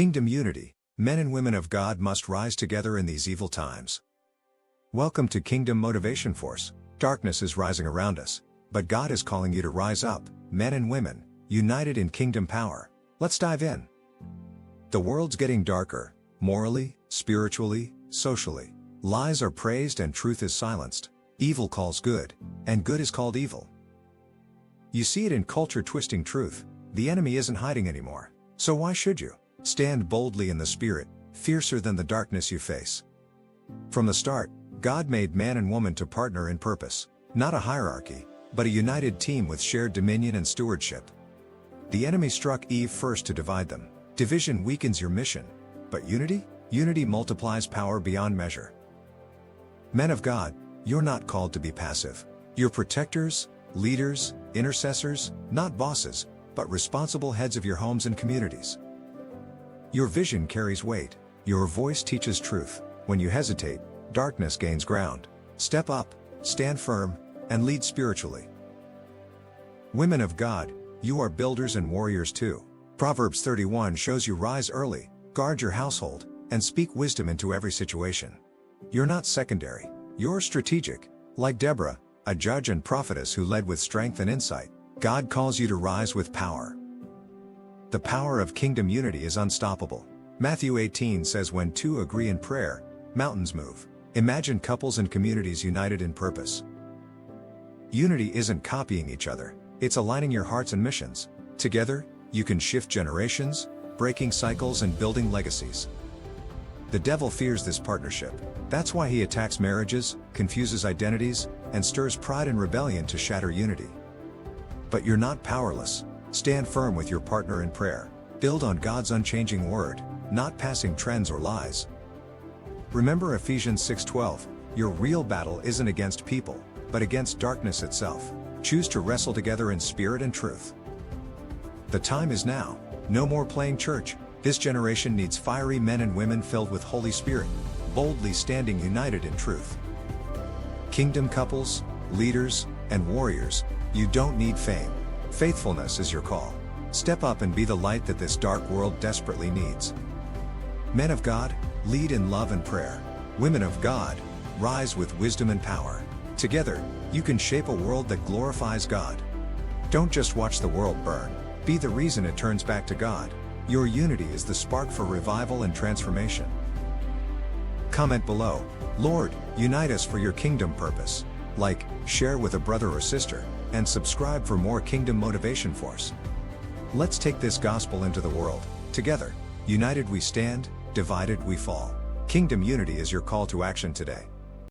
Kingdom unity. Men and women of God must rise together in these evil times. Welcome to Kingdom Motivation Force. Darkness is rising around us, but God is calling you to rise up, men and women, united in kingdom power. Let's dive in. The world's getting darker, morally, spiritually, socially. Lies are praised and truth is silenced. Evil calls good, and good is called evil. You see it in culture twisting truth. The enemy isn't hiding anymore. So why should you? Stand boldly in the Spirit, fiercer than the darkness you face. From the start, God made man and woman to partner in purpose, not a hierarchy, but a united team with shared dominion and stewardship. The enemy struck Eve first to divide them. Division weakens your mission, but unity multiplies power beyond measure. Men of God, you're not called to be passive. You're protectors, leaders, intercessors, not bosses, but responsible heads of your homes and communities. Your vision carries weight. Your voice teaches truth. When you hesitate, darkness gains ground. Step up, stand firm, and lead spiritually. Women of God, you are builders and warriors too. Proverbs 31 shows you rise early, guard your household, and speak wisdom into every situation. You're not secondary. You're strategic. Like Deborah, a judge and prophetess who led with strength and insight, God calls you to rise with power. The power of kingdom unity is unstoppable. Matthew 18 says when two agree in prayer, mountains move. Imagine couples and communities united in purpose. Unity isn't copying each other, it's aligning your hearts and missions. Together, you can shift generations, breaking cycles and building legacies. The devil fears this partnership. That's why he attacks marriages, confuses identities, and stirs pride and rebellion to shatter unity. But you're not powerless. Stand firm with your partner in prayer. Build on God's unchanging word, not passing trends or lies. Remember Ephesians 6:12, your real battle isn't against people, but against darkness itself. Choose to wrestle together in spirit and truth. The time is now. No more playing church. This generation needs fiery men and women filled with Holy Spirit, boldly standing united in truth. Kingdom couples, leaders, and warriors, you don't need fame. Faithfulness is your call. Step up and be the light that this dark world desperately needs. Men of God, lead in love and prayer. Women of God, rise with wisdom and power. Together, you can shape a world that glorifies God. Don't just watch the world burn. Be the reason it turns back to God. Your unity is the spark for revival and transformation. Comment below, Lord, unite us for your kingdom purpose. Like, share with a brother or sister, and subscribe for more Kingdom Motivation Force. Let's take this gospel into the world. Together, united we stand, divided we fall. Kingdom unity is your call to action today.